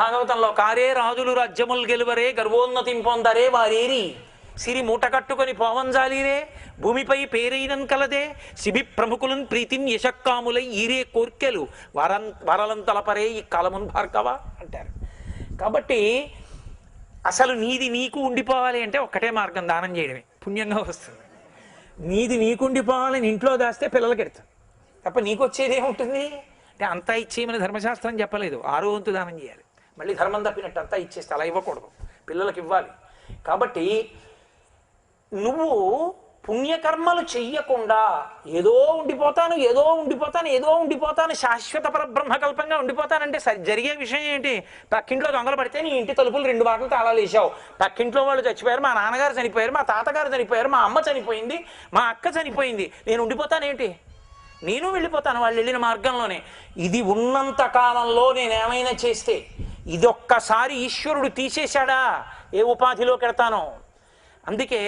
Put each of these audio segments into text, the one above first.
భాగవతంలో కారే రాజులు రాజ్యములు గెలువరే గర్వోన్నతిం పొందరే వారేరి సిరి మూట కట్టుకొని పోవంజాలిరే భూమిపై పేరైనన్ కలదే శిబి ప్రముఖులను ప్రీతిం యశక్కాములై ఈరే కోర్కెలు వరలంతలపరే ఈ కాలమున్ భార్గవ అంటారు. కాబట్టి అసలు నీది నీకు ఉండిపోవాలి అంటే ఒక్కటే మార్గం, దానం చేయడమే, పుణ్యంగా వస్తుంది. నీది నీకు ఉండిపోవాలని ఇంట్లో దాస్తే పిల్లలకి ఎడతాం తప్ప నీకు వచ్చేది ఏముంటుంది అంటే అంతా ఇచ్చేయమని ధర్మశాస్త్రం చెప్పలేదు. 6వ వంతు దానం చేయాలి. మళ్ళీ ధర్మం తప్పినట్టు అంతా ఇచ్చేస్తే అలా ఇవ్వకూడదు, పిల్లలకి ఇవ్వాలి. కాబట్టి నువ్వు పుణ్యకర్మలు చెయ్యకుండా ఏదో ఉండిపోతాను ఏదో ఉండిపోతాను ఏదో ఉండిపోతాను శాశ్వత పరబ్రహ్మకల్పంగా ఉండిపోతానంటే జరిగే విషయం ఏంటి? పక్కింట్లో దొంగలు పడితే నీ ఇంటి తలుపులు 2 బాటలు తాళాలు వేసావు. పక్కింట్లో వాళ్ళు చచ్చిపోయారు, మా నాన్నగారు చనిపోయారు, మా తాతగారు చనిపోయారు, మా అమ్మ చనిపోయింది, మా అక్క చనిపోయింది, నేను ఉండిపోతానేంటి? నేను వెళ్ళిపోతాను వాళ్ళు వెళ్ళిన మార్గంలోనే. ఇది ఉన్నంత కాలంలో నేనేమైనా చేస్తే ఇదొక్కసారి ఈశ్వరుడు తీసేశాడా ఏ ఉపాధిలోకి వెడతానో. అందుకే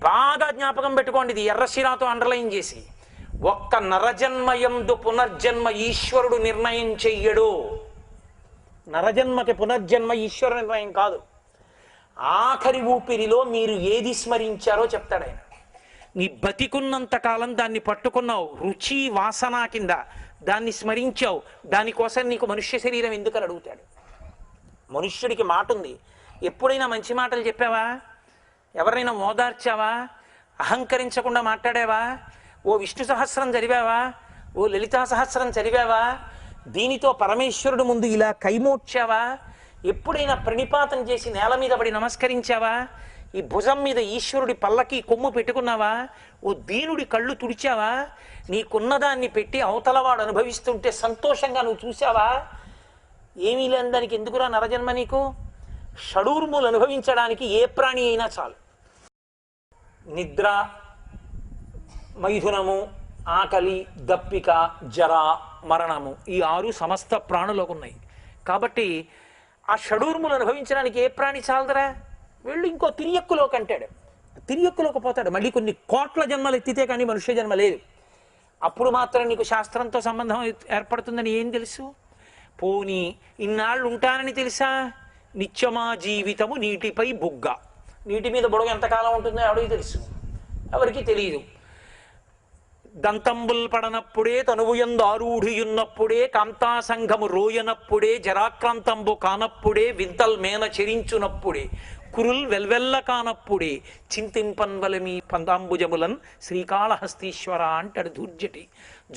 బాగా జ్ఞాపకం పెట్టుకోండి, ఇది ఎర్రశిరాతో అండర్లైన్ చేసి, ఒక్క నరజన్మయందు పునర్జన్మ ఈశ్వరుడు నిర్ణయం చెయ్యడు. నరజన్మకి పునర్జన్మ ఈశ్వర నిర్ణయం కాదు. ఆఖరి ఊపిరిలో మీరు ఏది స్మరించారో చెప్తాడు ఆయన. నీ బతికున్నంత కాలం దాన్ని పట్టుకున్నావు, రుచి వాసన కింద దాన్ని స్మరించావు, దానికోసం నీకు మనుష్య శరీరం ఎందుకని అడుగుతాడు. మనుష్యుడికి మాట ఉంది. ఎప్పుడైనా మంచి మాటలు చెప్పావా? ఎవరైనా ఓదార్చావా? అహంకరించకుండా మాట్లాడావా? ఓ విష్ణు సహస్రం చదివావా? ఓ లలితా సహస్రం చదివావా? దీనితో పరమేశ్వరుడు ముందు ఇలా కైమోడ్చావా? ఎప్పుడైనా ప్రణిపాతం చేసి నేల మీద పడి నమస్కరించావా? ఈ భుజం మీద ఈశ్వరుడి పల్లకి కొమ్ము పెట్టుకున్నావా? ఓ దీనుడి కళ్ళు తుడిచావా? నీకున్నదాన్ని పెట్టి అవతలవాడు అనుభవిస్తుంటే సంతోషంగా నువ్వు చూసావా? ఏమీ లేని దానికి ఎందుకురా నరజన్మ నీకు? షడూర్ములు అనుభవించడానికి ఏ ప్రాణి అయినా చాలు. నిద్ర, మైథునము, ఆకలి, దప్పిక, జర, మరణము, ఈ 6 సమస్త ప్రాణులకు ఉన్నాయి. కాబట్టి ఆ షడూర్ములు అనుభవించడానికి ఏ ప్రాణి చాలదరా? వీళ్ళు ఇంకో తిరియక్కులోకి అంటాడు, తిరియక్కులోకి పోతాడు. మళ్ళీ కొన్ని కోట్ల జన్మలు ఎత్తితే కానీ మనుష్య జన్మ లేదు. అప్పుడు మాత్రం నీకు శాస్త్రంతో సంబంధం ఏర్పడుతుందని ఏం తెలుసు? పోనీ ఇన్నాళ్ళు ఉంటానని తెలుసా? నిత్యమా జీవితము నీటిపై బుగ్గ. నీటి మీద బుడగ ఎంతకాలం ఉంటుందో ఎవడికి తెలుసు? ఎవరికి తెలియదు. దంతంబుల్ పడనప్పుడే తనువుయందు ఆరూఢియున్నప్పుడే కాంతాసంఘము రోయనప్పుడే జరాక్రాంతంబు కానప్పుడే వింతల్ మేన చెరించునప్పుడే కురుల్ వెల్వెల్ల కానప్పుడే చింతింపన్వలమి పందాంబుజములన్ శ్రీకాళహస్తీశ్వర అంటాడు ధూర్జటి.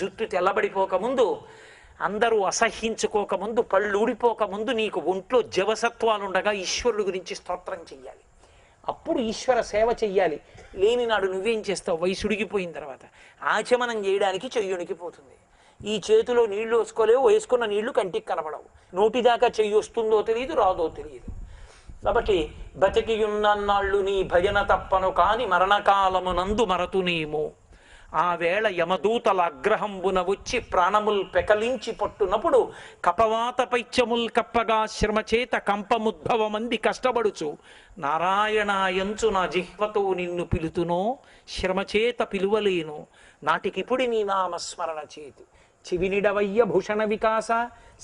జుట్టు తెల్లబడిపోకముందు, అందరూ అసహ్యించుకోకముందు, పళ్ళు ఊడిపోకముందు నీకు ఒంట్లో జవసత్వాలుండగా ఈశ్వరుడు గురించి స్తోత్రం చెయ్యాలి. అప్పుడు ఈశ్వర సేవ చెయ్యాలి. లేని నాడు నువ్వేం చేస్తావు? వయసుడిగిపోయిన తర్వాత ఆచమనం చేయడానికి చెయ్యునికి పోతుంది. ఈ చేతిలో నీళ్లు వేసుకోలేవు, వేసుకున్న నీళ్లు కంటికి కనపడవు, నోటిదాకా చెయ్యి వస్తుందో తెలియదు, రాదో తెలియదు. కాబట్టి బతికియున్నన్నాళ్ళు నీ భజన తప్పను కాని మరణకాలమునందు మరతునేమో. ఆ వేళ యమదూతల అగ్రహంబున వచ్చి ప్రాణముల్ పెకలించి పట్టునప్పుడు కపవాత పైత్యముల్ కప్పగా శ్రమచేత కంపముద్భవమంది కష్టపడుచు నారాయణాయంచు నా జిహ్వతో నిన్ను పిలుతునో శ్రమచేత పిలువలేను నాటికిపుడి నీ నామస్మరణ చేతు చివినిడవయ్య భూషణ వికాస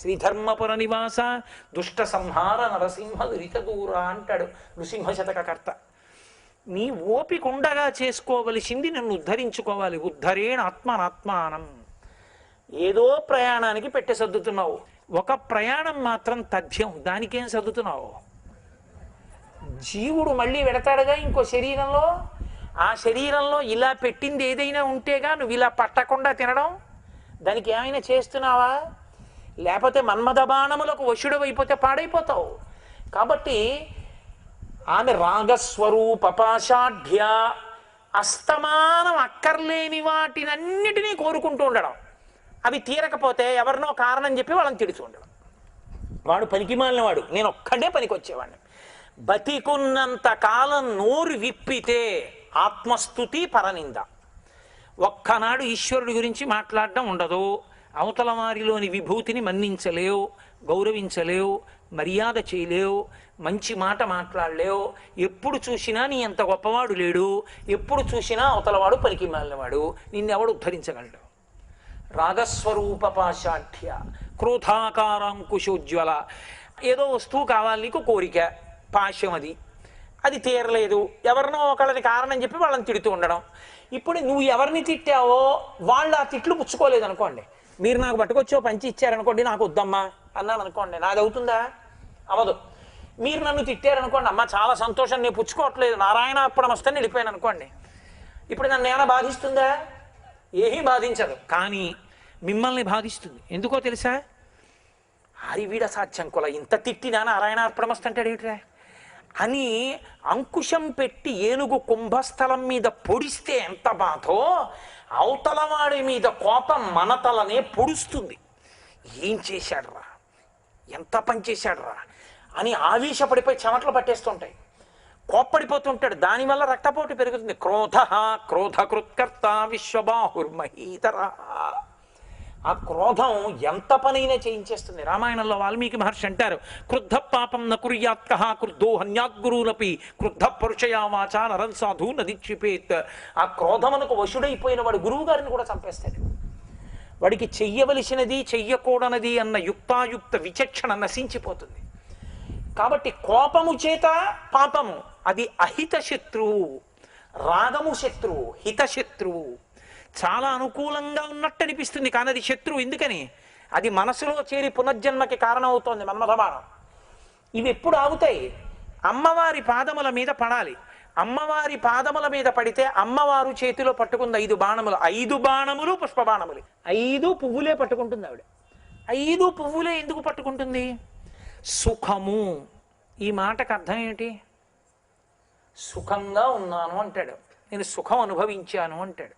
శ్రీధర్మపుర నివాస దుష్ట సంహార నరసింహ దురిత దూర అంటాడు నృసింహ శతకకర్త. నీ ఓపిక ఉండగా చేసుకోవలసింది నన్ను ఉద్ధరించుకోవాలి. ఉద్ధరేణ ఆత్మనాత్మానం. ఏదో ప్రయాణానికి పెట్టే సర్దుతున్నావు, ఒక ప్రయాణం మాత్రం తథ్యం, దానికేం సర్దుతున్నావు? జీవుడు మళ్ళీ వెడతాడుగా ఇంకో శరీరంలో. ఆ శరీరంలో ఇలా పెట్టింది ఏదైనా ఉంటేగా నువ్వు ఇలా పట్టకుండా తినడం. దానికి ఏమైనా చేస్తున్నావా? లేకపోతే మన్మథ బాణములకు వశుడవైపోతే పాడైపోతావు. కాబట్టి ఆమె రాగస్వరూపపాషాఢ్య, అస్తమానం అక్కర్లేని వాటినన్నిటినీ కోరుకుంటూ ఉండడం, అవి తీరకపోతే ఎవరినో కారణం చెప్పి వాళ్ళని తిడుతూ ఉండడం. వాడు పనికి మాలిన వాడు, నేను ఒక్కడే పనికి వచ్చేవాడిని. బతికున్నంత కాలం నోరు విప్పితే ఆత్మస్తుతి పరనింద. ఒక్కనాడు ఈశ్వరుడి గురించి మాట్లాడడం ఉండదు. అవతల వారిలోని విభూతిని మన్నించలేవు, గౌరవించలేవు, మర్యాద చేయలేవు, మంచి మాట మాట్లాడలేవు. ఎప్పుడు చూసినా నీ అంత గొప్పవాడు లేడు, ఎప్పుడు చూసినా అవతలవాడు పలికి మాలినవాడు, నిన్నెవడు ఉద్ధరించగలడు? రాగస్వరూప పాషాఢ్య క్రోధాకారాంకుశోజ్వల. ఏదో వస్తువు కావాలి నీకు కోరిక, పాశం, అది అది తీరలేదు, ఎవరినో ఒకళ్ళని కారణం చెప్పి వాళ్ళని తిడుతూ ఉండడం. ఇప్పుడు నువ్వు ఎవరిని తిట్టావో వాళ్ళు ఆ తిట్లు పుచ్చుకోలేదు అనుకోండి. మీరు నాకు పట్టుకొచ్చో పంచి ఇచ్చారనుకోండి, నాకు వద్దమ్మా అన్నాను అనుకోండి, నాది అవుతుందా? అవదు. మీరు నన్ను తిట్టారనుకోండి, అమ్మ చాలా సంతోషం, నేను పుచ్చుకోవట్లేదు, నారాయణ అర్పణం వస్తే వెళ్ళిపోయాను అనుకోండి, ఇప్పుడు నన్ను ఏమైనా బాధిస్తుందా? ఏమీ బాధించదు. కానీ మిమ్మల్ని బాధిస్తుంది. ఎందుకో తెలుసా? హరివీడ సాధ్యంకుల ఇంత తిట్టినా నారాయణార్పణం వస్తుంటాడు ఏమిట్రా అని అంకుశం పెట్టి ఏనుగు కుంభస్థలం మీద పొడిస్తే ఎంత బాధో, అవతలవాడి మీద కోపం మనతలనే పొడుస్తుంది. ఏం చేశాడురా, ఎంత పని చేశాడురా అని ఆవేశపడిపోయి చెమటలు పట్టేస్తుంటాయి, కోప్పడిపోతుంటాడు. దానివల్ల రక్తపోటు పెరుగుతుంది. క్రోధకృత్కర్త విశ్వబాహుర్మహీతర. ఆ క్రోధం ఎంత పనైనా చేయించేస్తుంది. రామాయణంలో వాల్మీకి మహర్షి అంటారు, క్రుద్ధ పాపం న కుర్యాత్క క్రుద్ధో హన్యాద్గురునపి క్రుద్ధ పరుషయా వాచా నరం సాధు నదిక్షిపేత్. ఆ క్రోధమునకు వశుడైపోయిన వాడు గురువు గారిని కూడా చంపేస్తాడు. వాడికి చెయ్యవలసినది చెయ్యకూడనది అన్న యుక్తాయుక్త విచక్షణ నశించిపోతుంది. కాబట్టి కోపము చేత పాపము అది అహిత శత్రువు, రాగము శత్రువు, హితశత్రువు. చాలా అనుకూలంగా ఉన్నట్టు అనిపిస్తుంది కానీ అది శత్రువు. ఎందుకని? అది మనసులో చేరి పునర్జన్మకి కారణమవుతోంది మన్మథబాణం. ఇవి ఎప్పుడు ఆగుతాయి? అమ్మవారి పాదముల మీద పడాలి. అమ్మవారి పాదముల మీద పడితే అమ్మవారు చేతిలో పట్టుకుంది 5 బాణములు. 5 బాణములు పుష్పబాణములు. 5 పువ్వులే పట్టుకుంటుంది ఆవిడ. 5 పువ్వులే ఎందుకు పట్టుకుంటుంది? సుఖము. ఈ మాటకు అర్థం ఏమిటి? సుఖంగా ఉన్నాను అంటాడు, నేను సుఖం అనుభవించాను అంటాడు.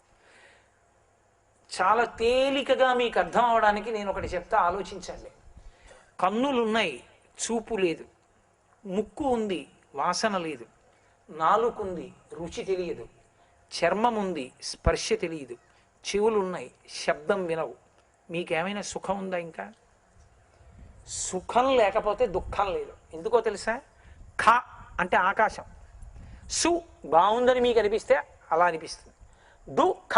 చాలా తేలికగా మీకు అర్థం అవడానికి నేను ఒకటి చెప్తా, ఆలోచించండి. కన్నులున్నాయి, చూపు లేదు. ముక్కు ఉంది, వాసన లేదు. నాలుకుంది, రుచి తెలియదు. చర్మం ఉంది, స్పర్శ తెలియదు. చెవులున్నాయి, శబ్దం వినవు. మీకేమైనా సుఖం ఉందా? ఇంకా సుఖం లేకపోతే దుఃఖం లేదు. ఎందుకో తెలుసా? ఖ అంటే ఆకాశం. సు బాగుందని మీకు అనిపిస్తే అలా అనిపిస్తుంది. దు ఖ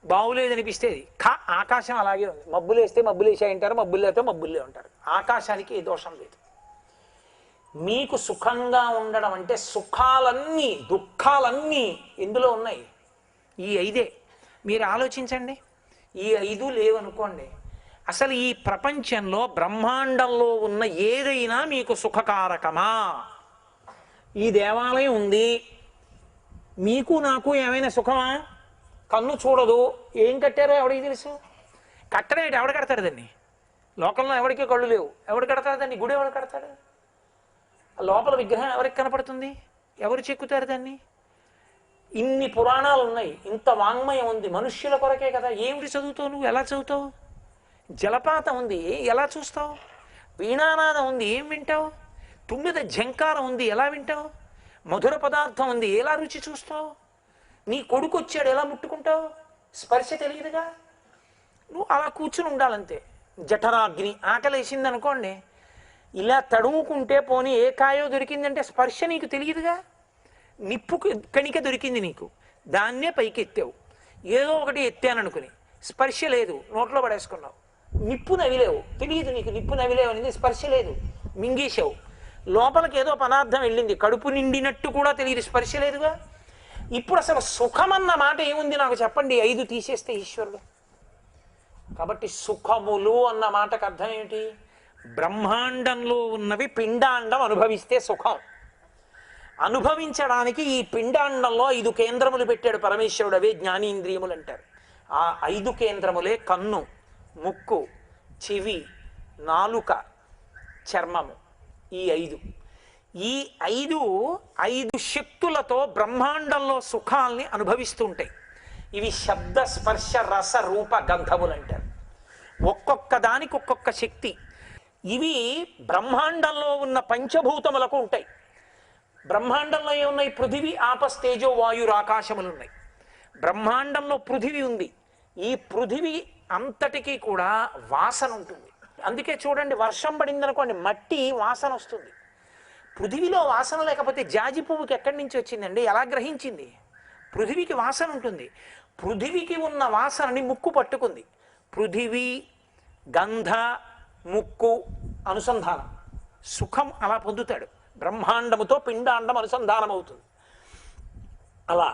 బాగులేదనిపిస్తేది. ఖ ఆకాశం అలాగే ఉంది. మబ్బులు వేస్తే మబ్బులు వేసే అంటారు, మబ్బులు లేకపోతే మబ్బుల్లే ఉంటారు. ఆకాశానికి ఏ దోషం లేదు. మీకు సుఖంగా ఉండడం అంటే సుఖాలన్నీ దుఃఖాలన్నీ ఎందులో ఉన్నాయి? ఈ 5. మీరు ఆలోచించండి. ఈ 5 లేవనుకోండి, అసలు ఈ ప్రపంచంలో బ్రహ్మాండంలో ఉన్న ఏదైనా మీకు సుఖకారకమా? ఈ దేవాలయం ఉంది, మీకు నాకు ఏమైనా సుఖమా? కన్ను చూడదు, ఏం కట్టారో ఎవడికి తెలుసు? కట్టడం ఎవడు కడతాడు దాన్ని? లోకంలో ఎవరికి కళ్ళు లేవు, ఎవడు కడతాడు దాన్ని? గుడి ఎవడు కడతాడు? లోపల విగ్రహం ఎవరికి కనపడుతుంది? ఎవరు చెక్కుతారు దాన్ని? ఇన్ని పురాణాలు ఉన్నాయి, ఇంత వాంగ్మయం ఉంది, మనుష్యుల కొరకే కదా. ఏమిటి చదువుతావు నువ్వు? ఎలా చదువుతావు? జలపాతం ఉంది, ఎలా చూస్తావు? వీణానాదం ఉంది, ఏం వింటావు? తుమ్మిద ఝంకారం ఉంది, ఎలా వింటావు? మధుర పదార్థం ఉంది, ఎలా రుచి చూస్తావు? నీ కొడుకు వచ్చాడు, ఎలా ముట్టుకుంటావు? స్పర్శ తెలియదుగా. నువ్వు అలా కూర్చుని ఉండాలంతే. జఠరాగ్ని ఆకలేసింది అనుకోండి, ఇలా తడుముకుంటే పోనీ ఏ కాయో దొరికిందంటే స్పర్శ నీకు తెలియదుగా. నిప్పు కణిక దొరికింది నీకు, దాన్నే పైకి ఎత్తావు. ఏదో ఒకటి ఎత్తాననుకుని స్పర్శ లేదు, నోట్లో పడేసుకున్నావు. నిప్పు నవిలేవు, తెలియదు నీకు నిప్పు నవిలేవు అనేది, స్పర్శ లేదు, మింగేసావు. లోపలికి ఏదో పదార్థం వెళ్ళింది, కడుపు నిండినట్టు కూడా తెలియదు, స్పర్శ లేదుగా. ఇప్పుడు అసలు సుఖమన్న మాట ఏముంది నాకు చెప్పండి? 5 తీసేస్తే ఈశ్వరుడు. కాబట్టి సుఖములు అన్న మాటకు అర్థం ఏమిటి? బ్రహ్మాండంలో ఉన్నవి పిండాండం అనుభవిస్తే సుఖం. అనుభవించడానికి ఈ పిండాండంలో 5 కేంద్రములు పెట్టాడు పరమేశ్వరుడు, అవే జ్ఞానేంద్రియములు అంటారు. ఆ 5 కేంద్రములే కన్ను, ముక్కు, చెవి, నాలుక, చర్మము. ఈ 5 5 శక్తులతో బ్రహ్మాండంలో సుఖాల్ని అనుభవిస్తూ ఉంటాయి. ఇవి శబ్ద స్పర్శ రస రూప గంధములు అంటారు. ఒక్కొక్క దానికి ఒక్కొక్క శక్తి. ఇవి బ్రహ్మాండంలో ఉన్న పంచభూతములకు ఉంటాయి. బ్రహ్మాండంలో ఏమున్నాయి? పృథివీ, ఆపస్, తేజో, వాయుర్, ఆకాశములు ఉన్నాయి. బ్రహ్మాండంలో పృథివీ ఉంది. ఈ పృథివీ అంతటికీ కూడా వాసన ఉంటుంది. అందుకే చూడండి, వర్షం పడిందనుకోండి, మట్టి వాసన వస్తుంది. పృథివీలో వాసన లేకపోతే జాజి పువ్వుకి ఎక్కడి నుంచి వచ్చిందండి? ఎలా గ్రహించింది? పృథివీకి వాసన ఉంటుంది. పృథివీకి ఉన్న వాసనని ముక్కు పట్టుకుంది. పృథివీ, గంధ, ముక్కు అనుసంధానం. సుఖం అలా పొందుతాడు. బ్రహ్మాండముతో పిండాండం అనుసంధానం అవుతుంది. అలా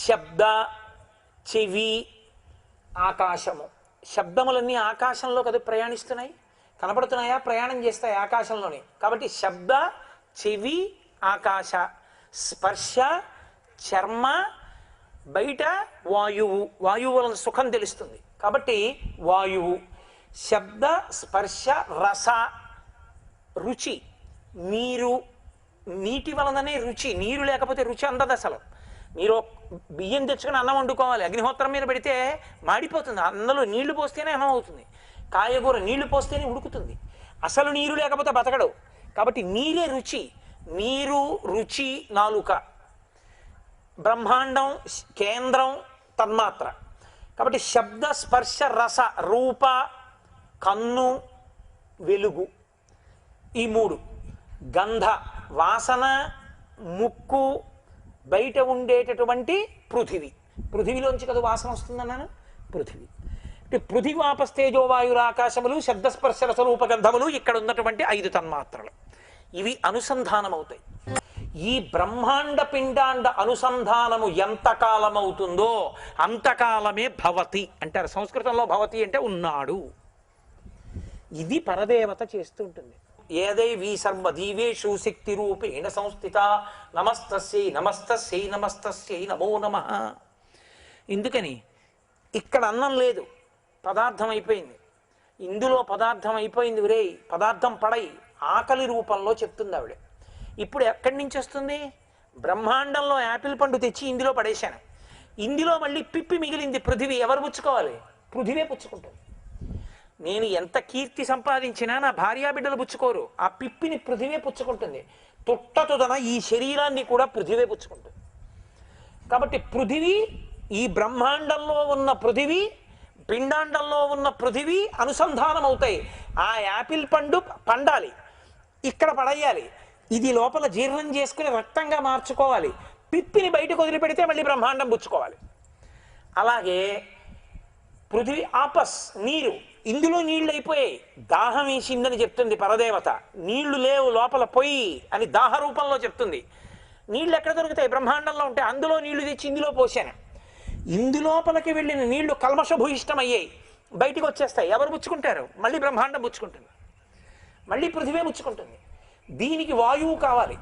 శబ్ద, చెవి, ఆకాశము, శబ్దములన్నీ ఆకాశంలో కదా ప్రయాణిస్తున్నాయి, కనపడుతున్నాయా, ప్రయాణం చేస్తాయి ఆకాశంలోనే. కాబట్టి శబ్ద, చెవి, ఆకాశ, స్పర్శ, చర్మ, బయట వాయువు, వాయువు వలన సుఖం తెలుస్తుంది కాబట్టి వాయువు, శబ్ద, స్పర్శ, రస, రుచి, నీరు, నీటి వలననే రుచి, నీరు లేకపోతే రుచి అందదు అసలు. మీరు బియ్యం తెచ్చుకొని అన్నం వండుకోవాలి, అగ్నిహోత్రం మీద పెడితే మాడిపోతుంది, అన్నంలో నీళ్లు పోస్తేనే అన్నం అవుతుంది, కాయగూర నీళ్లు పోస్తేనే ఉడుకుతుంది, అసలు నీరు లేకపోతే బతకడు. కాబట్టి నీరే రుచి, నీరు, రుచి, నాలుక, బ్రహ్మాండం కేంద్రం, తన్మాత్ర. కాబట్టి శబ్ద, స్పర్శ, రస, రూప, కన్ను, వెలుగు, ఈ మూడు. గంధ, వాసన, ముక్కు, బయట ఉండేటటువంటి పృథివీ, పృథివీలోంచి కదా వాసన వస్తుందన్నాను, పృథివీ. పృథివాపస్తేజో వాయురాకాశములు, శబ్దస్పర్శ రసరూప గంధములు, ఇక్కడ ఉన్నటువంటి 5 తన్మాత్రలు, ఇవి అనుసంధానం అవుతాయి. ఈ బ్రహ్మాండ పిండాండ అనుసంధానము ఎంతకాలం అవుతుందో అంతకాలమే భవతి అంటారు. సంస్కృతంలో భవతి అంటే ఉన్నాడు. ఇది పరదేవత చేస్తూ ఉంటుంది. ఏదైవీ సర్వదీవేషు శక్తి రూపేణ సంస్థిత, నమస్తస్యై నమస్తస్యై నమస్తస్యై నమో నమః. ఎందుకని ఇక్కడ అన్నం లేదు, పదార్థం అయిపోయింది, ఇందులో పదార్థం అయిపోయింది, ఒరే పదార్థం పడై, ఆకలి రూపంలో చెప్తుంది ఆవిడ. ఇప్పుడు ఎక్కడి నుంచి వస్తుంది? బ్రహ్మాండంలో యాపిల్ పండు తెచ్చి ఇందులో పడేశాను, ఇందులో మళ్ళీ పిప్పి మిగిలింది పృథివీ, ఎవరు పుచ్చుకోవాలి? పృథివే పుచ్చుకుంటుంది. నేను ఎంత కీర్తి సంపాదించినా నా భార్యాబిడ్డలు పుచ్చుకోరు, ఆ పిప్పిని పృథివే పుచ్చుకుంటుంది. తుట్టతుదన ఈ శరీరాన్ని కూడా పృథివే పుచ్చుకుంటుంది. కాబట్టి పృథివీ, ఈ బ్రహ్మాండంలో ఉన్న పృథివీ, పిండాండంలో ఉన్న పృథివీ అనుసంధానం అవుతాయి. ఆ యాపిల్ పండు పండాలి, ఇక్కడ పడేయాలి, ఇది లోపల జీర్ణం చేసుకుని రక్తంగా మార్చుకోవాలి, పిప్పిని బయటకు వదిలిపెడితే మళ్ళీ బ్రహ్మాండం పుచ్చుకోవాలి. అలాగే పృథివీ ఆపస్, నీరు, ఇందులో నీళ్లు అయిపోయాయి, దాహం వేసిందని చెప్తుంది పరదేవత, నీళ్లు లేవు లోపల పొయ్యి అని దాహ రూపంలో చెప్తుంది. నీళ్లు ఎక్కడ దొరుకుతాయి? బ్రహ్మాండంలో ఉంటాయి. అందులో నీళ్లు తెచ్చి ఇందులో పోసాను, ఇందులోపలికి వెళ్ళిన నీళ్లు కల్మషభూయిష్టమయ్యాయి, బయటికి వచ్చేస్తాయి, ఎవరు పుచ్చుకుంటారు? మళ్ళీ బ్రహ్మాండం పుచ్చుకుంటుంది, మళ్ళీ పృథివే పుచ్చుకుంటుంది. దీనికి వాయువు కావాలి,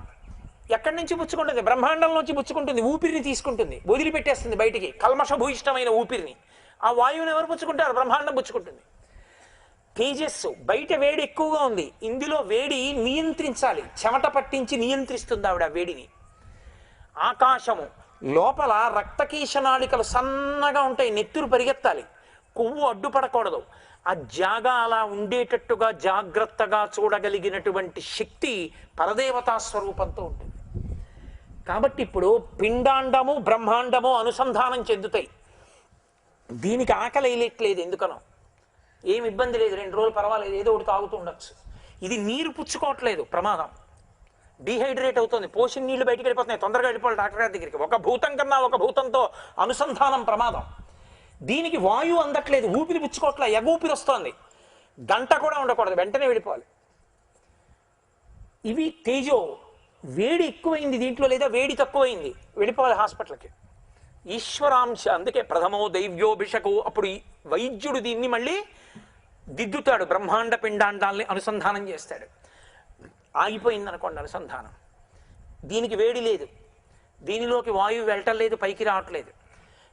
ఎక్కడి నుంచి పుచ్చుకుంటుంది? బ్రహ్మాండంలోంచి పుచ్చుకుంటుంది, ఊపిరిని తీసుకుంటుంది, వదిలిపెట్టేస్తుంది బయటికి, కల్మషభూయిష్టమైన ఊపిరిని. ఆ వాయువుని ఎవరు పుచ్చుకుంటారు? బ్రహ్మాండం పుచ్చుకుంటుంది. తేజస్సు, బయట వేడి ఎక్కువగా ఉంది, ఇందులో వేడి నియంత్రించాలి, చెమట పట్టించి నియంత్రిస్తుంది ఆవిడ వేడిని. ఆకాశము, లోపల రక్తకీశనాళికలు సన్నగా ఉంటాయి, నెత్తురు పరిగెత్తాలి, కొవ్వు అడ్డుపడకూడదు, ఆ జాగా అలా ఉండేటట్టుగా జాగ్రత్తగా చూడగలిగినటువంటి శక్తి పరదేవతా స్వరూపంతో ఉంటుంది. కాబట్టి ఇప్పుడు పిండాండము బ్రహ్మాండము అనుసంధానం చెందుతాయి. దీనికి ఆకలి వేయట్లేదు, ఎందుకనో ఏమి ఇబ్బంది లేదు, 2 రోజులు పర్వాలేదు, ఏదో ఒకటి తాగుతూ ఉండొచ్చు. ఇది నీరు పుచ్చుకోవట్లేదు, ప్రమాదం, డీహైడ్రేట్ అవుతుంది, పోసిన నీళ్లు బయటికి వెళ్ళిపోతున్నాయి, తొందరగా వెళ్ళిపోవాలి డాక్టర్ గారి దగ్గరికి. ఒక భూతం కన్నా ఒక భూతంతో అనుసంధానం ప్రమాదం. దీనికి వాయువు అందట్లేదు, ఊపిరి పుచ్చుకోవట్లే, ఎగూపిరి వస్తోంది, గంట కూడా ఉండకూడదు, వెంటనే వెళ్ళిపోవాలి. ఇవి తేజో, వేడి ఎక్కువైంది దీంట్లో, లేదా వేడి తక్కువైంది, వెళ్ళిపోవాలి హాస్పిటల్కి. ఈశ్వరాంశ, అందుకే ప్రథమో దైవ్యోభిషకు, అప్పుడు వైద్యుడు దీన్ని మళ్ళీ దిద్దుతాడు, బ్రహ్మాండ పిండాండాల్ని అనుసంధానం చేస్తాడు. ఆగిపోయింది అనుకోండి అనుసంధానం, దీనికి వేడి లేదు, దీనిలోకి వాయువు వెళ్ళటం లేదు, పైకి రావట్లేదు,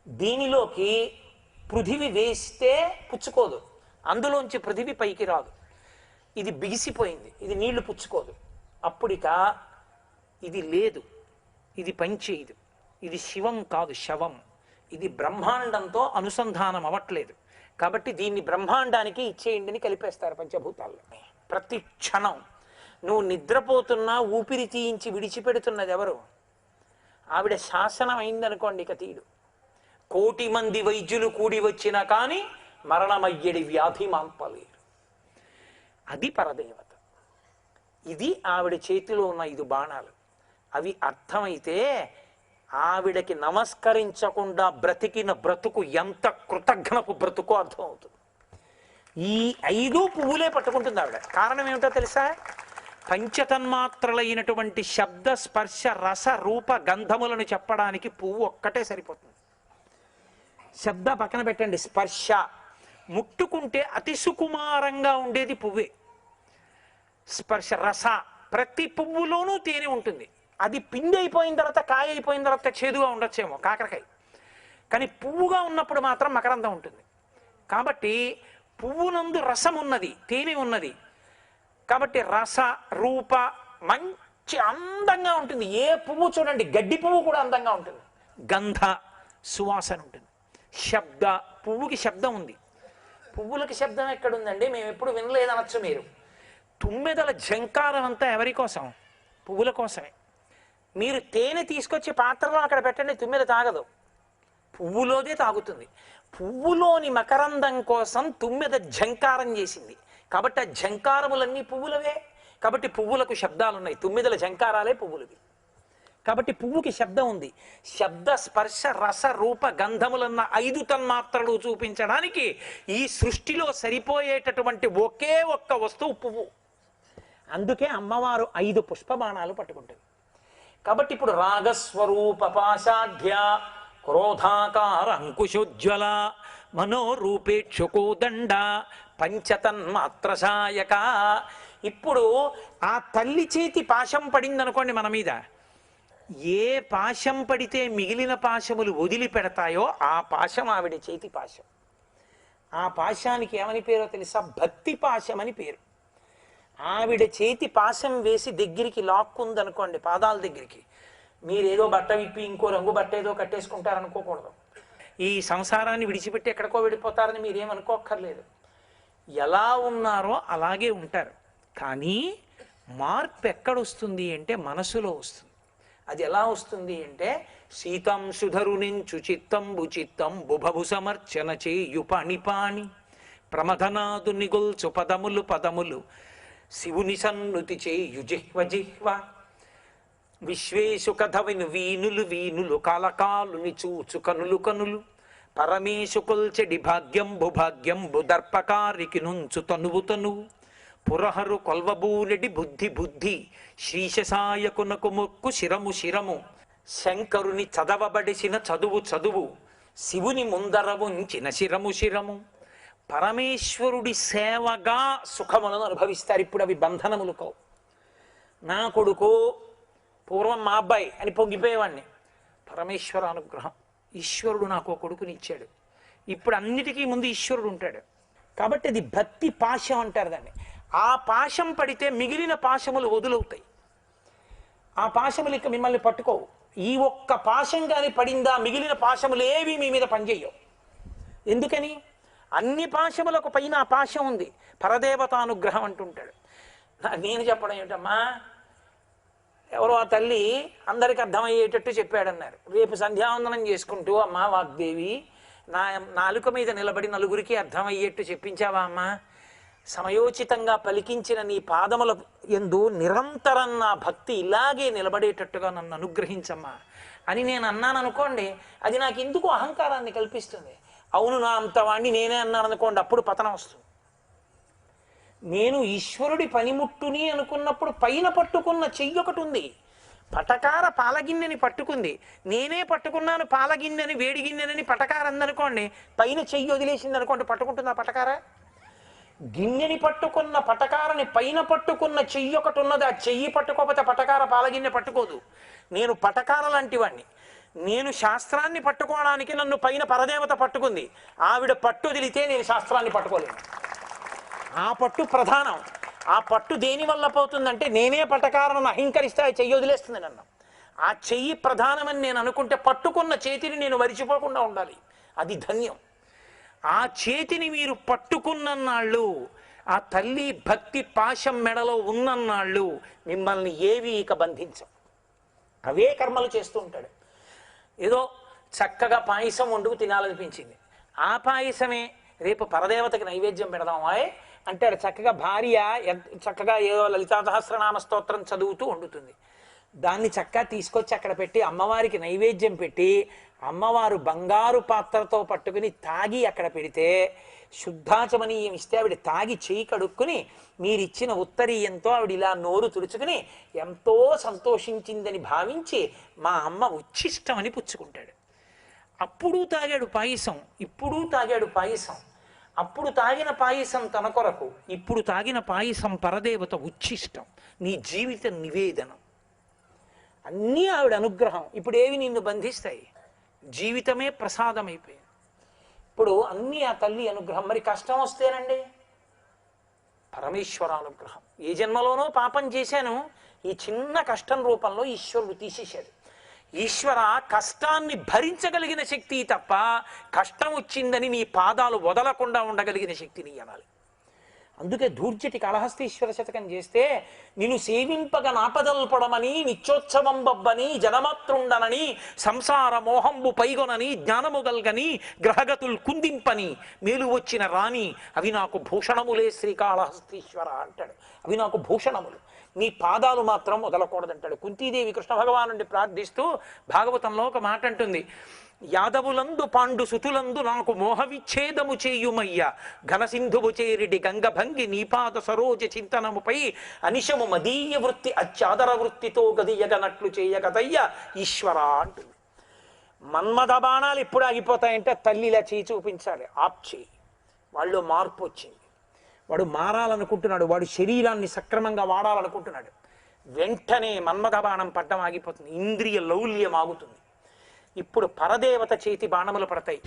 దీనిలోకి పృథివీ వేస్తే పుచ్చుకోదు, అందులోంచి పృథివీ పైకి రాదు, ఇది బిగిసిపోయింది, ఇది నీళ్లు పుచ్చుకోదు. అప్పుడిక ఇది లేదు, ఇది పనిచేయదు, ఇది శివం కాదు శవం, ఇది బ్రహ్మాండంతో అనుసంధానం అవ్వట్లేదు. కాబట్టి దీన్ని బ్రహ్మాండానికి ఇచ్చేయండి అని కలిపేస్తారు పంచభూతాల్లో. ప్రతి క్షణం నువ్వు నిద్రపోతున్నా ఊపిరి తీయించి విడిచిపెడుతున్నది ఎవరు? ఆవిడ శాసనం అయిందనుకోండి, ఇక తీడు. 1,000,000 మంది వైద్యులు కూడి వచ్చినా కానీ మరణమయ్యడి వ్యాధి మాన్పలేరు. అది పరదేవత. ఇది ఆవిడ చేతిలో ఉన్న 5 బాణాలు. అవి అర్థమైతే ఆవిడకి నమస్కరించకుండా బ్రతికిన బ్రతుకు ఎంత కృతజ్ఞపు బ్రతుకు అర్థమవుతుంది. ఈ 5 పువ్వులే పట్టుకుంటుంది ఆవిడ. కారణం ఏమిటో తెలుసా? పంచతన్మాత్రలైనటువంటి శబ్ద స్పర్శ రస రూప గంధములను చెప్పడానికి పువ్వు ఒక్కటే సరిపోతుంది. శబ్ద పక్కన పెట్టండి, స్పర్శ ముట్టుకుంటే అతి సుకుమారంగా ఉండేది పువ్వే. స్పర్శ రస, ప్రతి పువ్వులోనూ తేనె ఉంటుంది. అది పిండి అయిపోయిన తర్వాత, కాయ అయిపోయిన తర్వాత చేదుగా ఉండొచ్చేమో కాకరకాయ, కానీ పువ్వుగా ఉన్నప్పుడు మాత్రం మకరందం ఉంటుంది. కాబట్టి పువ్వునందు రసం ఉన్నది, తేనె ఉన్నది. కాబట్టి రస రూప మంచి అందంగా ఉంటుంది. ఏ పువ్వు చూడండి, గడ్డి పువ్వు కూడా అందంగా ఉంటుంది. గంధ సువాసన ఉంటుంది. శబ్ద, పువ్వుకి శబ్దం ఉంది. పువ్వులకి శబ్దం ఎక్కడుందండి? మేము ఎప్పుడు వినలేదనొచ్చు మీరు. తుమ్మెదల ఝంకారం అంతా ఎవరి కోసం? పువ్వుల కోసమే. మీరు తేనె తీసుకొచ్చి పాత్రలో అక్కడ పెట్టండి, తుమ్మెద తాగదు, పువ్వులోదే తాగుతుంది. పువ్వులోని మకరందం కోసం తుమ్మెద ఝంకారం చేసింది. కాబట్టి ఆ ఝంకారములన్నీ పువ్వులవే. కాబట్టి పువ్వులకు శబ్దాలు ఉన్నాయి. తుమ్మెదల ఝంకారాలే పువ్వులవి. కాబట్టి పువ్వుకి శబ్దం ఉంది. శబ్ద స్పర్శ రస రూప గంధములన్న 5 తన్మాత్రలు చూపించడానికి ఈ సృష్టిలో సరిపోయేటటువంటి ఒకే ఒక్క వస్తువు పువ్వు. అందుకే అమ్మవారు 5 పుష్పబాణాలు పట్టుకుంటుంది. కాబట్టి ఇప్పుడు రాగస్వరూప పాశాఢ్య క్రోధాకార అంకుశోజ్వల మనోరూపేక్షుకోదండ పంచతన్మాత్రసాయక. ఇప్పుడు ఆ తల్లి చేతి పాశం పడింది అనుకోండి మన మీద, ఏ పాశం పడితే మిగిలిన పాశములు వదిలిపెడతాయో ఆ పాశం ఆవిడ చేతి పాశం. ఆ పాశానికి ఏమని పేరో తెలుసా? భక్తి పాశం అని పేరు. ఆవిడ చేతి పాశం వేసి దగ్గరికి లాక్కుందనుకోండి, పాదాల దగ్గరికి, మీరేదో బట్ట విప్పి ఇంకో రంగు బట్ట ఏదో కట్టేసుకుంటారనుకోకూడదు. ఈ సంసారాన్ని విడిచిపెట్టి ఎక్కడికో వెళ్ళిపోతారని మీరేమనుకోక్కర్లేదు. ఎలా ఉన్నారో అలాగే ఉంటారు. కానీ మార్పు ఎక్కడొస్తుంది అంటే మనసులో వస్తుంది. అది ఎలా వస్తుంది అంటే, సీతం సుధరునించు చిత్తంబు చిత్తంబు భభు సమర్చన చేయు పాణిపాణి ప్రమథనాదు నిగొల్చు పదములు పదములు శివుని సన్నుతి చేయు జిహ్వ జిహ్వ విశ్వేశు కథ విను వీనులు వీనులు కాలకాలుని చూచు కనులు కనులు పరమేశు కొల్చెడి భాగ్యంబు భాగ్యంబు దర్పకారికి నుంచు తనువు తనువు పురహరు కొల్వబూరెడి బుద్ధి బుద్ధి శ్రీశసాయకునకు మొక్కు శిరము శిరము శంకరుని చదవబడిసిన చదువు చదువు శివుని ముందర ఉంచిన శిరము శిరము. పరమేశ్వరుడి సేవగా సుఖములను అనుభవిస్తారు. ఇప్పుడు అవి బంధనములు కావు. నా కొడుకు, పూర్వం మా అబ్బాయి అని పొంగిపోయేవాడిని. పరమేశ్వర అనుగ్రహం, ఈశ్వరుడు నాకు కొడుకునిచ్చాడు. ఇప్పుడు అన్నిటికీ ముందు ఈశ్వరుడు ఉంటాడు. కాబట్టి అది భక్తి పాశం అంటారు దాన్ని. ఆ పాశం పడితే మిగిలిన పాశములు వదులవుతాయి. ఆ పాశములు ఇక మిమ్మల్ని పట్టుకోవు. ఈ ఒక్క పాశం కానీ పడిందా, మిగిలిన పాశములు ఏవి మీ మీద పనిచేయవు. ఎందుకని? అన్ని పాశములకు పైన ఆ పాశం ఉంది. పరదేవతానుగ్రహం అంటుంటాడు. నేను చెప్పడం ఏమిటమ్మా, ఎవరో ఆ తల్లి అందరికి అర్థమయ్యేటట్టు చెప్పాడన్నారు. రేపు సంధ్యావందనం చేసుకుంటూ, అమ్మా వాగ్దేవి, నా నాలుక మీద నిలబడి నలుగురికి అర్థమయ్యేట్టు చెప్పించావా అమ్మా? సమయోచితంగా పలికించిన నీ పాదముల యందు నిరంతరం నా భక్తి ఇలాగే నిలబడేటట్టుగా నన్ను అనుగ్రహించమ్మా అని నేను అన్నాను అనుకోండి, అది నాకు ఎందుకు అహంకారాన్ని కల్పిస్తుంది. అవును, నా అంతవాణ్ణి నేనే అన్నాను అనుకోండి, అప్పుడు పతనం వస్తుంది. నేను ఈశ్వరుడి పనిముట్టుని అనుకున్నప్పుడు పైన పట్టుకున్న చెయ్యి ఒకటి ఉంది. పటకార పాలగిన్నెని పట్టుకుంది, నేనే పట్టుకున్నాను పాలగిన్నెని వేడిగిన్నెని పటకార అందనుకోండి, పైన చెయ్యి వదిలేసింది అనుకోండి, పట్టుకుంటుందా పటకార? గిన్నెని పట్టుకున్న పటకారని పైన పట్టుకున్న చెయ్యి ఒకటి ఉన్నది. ఆ చెయ్యి పట్టుకోకపోతే పటకార పాలగిన్నె పట్టుకోదు. నేను పటకార లాంటి వాణ్ణి. నేను శాస్త్రాన్ని పట్టుకోవడానికి నన్ను పైన పరదేవత పట్టుకుంది. ఆవిడ పట్టు వదిలితే నేను శాస్త్రాన్ని పట్టుకోలేను. ఆ పట్టు ప్రధానం. ఆ పట్టు దేని వల్ల పోతుందంటే, నేనే పటకారను అహంకరిస్తే ఆ చెయ్యి వదిలేస్తుంది నన్ను. ఆ చెయ్యి ప్రధానమని నేను అనుకుంటే పట్టుకున్న చేతిని నేను మరిచిపోకుండా ఉండాలి. అది ధన్యం. ఆ చేతిని మీరు పట్టుకున్నన్నాళ్ళు, ఆ తల్లి భక్తి పాశం మెడలో ఉన్నన్నాళ్ళు మిమ్మల్ని ఏవి ఇక బంధించం. అవే కర్మలు చేస్తూ ఉంటాడు. ఏదో చక్కగా పాయసం వండుకు తినాలనిపించింది, ఆ పాయసమే రేపు పరదేవతకి నైవేద్యం పెడదామాయ్ అంటాడు. చక్కగా భార్య చక్కగా ఏదో లలితా సహస్రనామ స్తోత్రం చదువుతూ వండుతుంది. దాన్ని చక్కగా తీసుకొచ్చి అక్కడ పెట్టి అమ్మవారికి నైవేద్యం పెట్టి అమ్మవారు బంగారు పాత్రతో పట్టుకుని తాగి అక్కడ పెడితే శుద్ధాచమనీయం ఇస్తే ఆవిడ తాగి చేయి కడుక్కుని మీరిచ్చిన ఉత్తరీయంతో ఆవిడ ఇలా నోరు తుడుచుకుని ఎంతో సంతోషించిందని భావించి మా అమ్మ ఉచ్ఛిష్టమని పుచ్చుకుంటాడు. అప్పుడు తాగాడు పాయసం, ఇప్పుడు తాగాడు పాయసం. అప్పుడు తాగిన పాయసం తన కొరకు, ఇప్పుడు తాగిన పాయసం పరదేవత ఉచ్ఛిష్టం, నీ జీవిత నివేదనం. అన్నీ ఆవిడ అనుగ్రహం. ఇప్పుడు ఏవి నిన్ను బంధిస్తాయి? జీవితమే ప్రసాదమైపోయింది. ఇప్పుడు అన్నీ ఆ తల్లి అనుగ్రహం. మరి కష్టం వస్తేనండి పరమేశ్వర అనుగ్రహం. ఏ జన్మలోనో పాపం చేశాను, ఈ చిన్న కష్టం రూపంలో ఈశ్వరుడు తీసేశాడు. ఈశ్వర కష్టాన్ని భరించగలిగిన శక్తి తప్ప కష్టం వచ్చిందని నీ పాదాలు వదలకుండా ఉండగలిగిన శక్తిని అనాలి. అందుకే ధూర్జటి కాళహస్తీశ్వర శతకం చేస్తే నిన్ను సేవింపగ నాపదల్పడమని నిత్యోత్సవం బబ్బని జనమాతృండనని సంసార మోహంబు పైగొనని జ్ఞానముగల్గని గ్రహగతులు కుందింపని మేలు వచ్చిన రాణి అవి నాకు భూషణములే శ్రీకాళహస్తీశ్వర అంటాడు. అవి నాకు భూషణములు, నీ పాదాలు మాత్రం వదలకూడదంటాడు. కుంతీదేవి కృష్ణ భగవానుడిని ప్రార్థిస్తూ భాగవతంలో ఒక మాట అంటుంది, యాదవులందు పాండు సుతులందు నాకు మోహ విచ్ఛేదము చేయుమయ్య ఘనసింధువు చేరిడి గంగభంగి నీపాద సరోజ చింతనముపై అనిశము మదీయ వృత్తి అత్యాదర వృత్తితో గదియగనట్లు చేయగదయ్య ఈశ్వర అంటుంది. మన్మథ బాణాలు ఎప్పుడు ఆగిపోతాయంటే తల్లి ఇలా చేయి చూపించాలి, ఆప్ చేయి. వాళ్ళు మార్పు వచ్చింది, వాడు మారాలనుకుంటున్నాడు, వాడు శరీరాన్ని సక్రమంగా వాడాలనుకుంటున్నాడు. వెంటనే మన్మథ బాణం పడ్డం ఆగిపోతుంది, ఇంద్రియ లౌల్యం ఆగుతుంది. ఇప్పుడు పరదేవత చేతి బాణములు పడతాయి.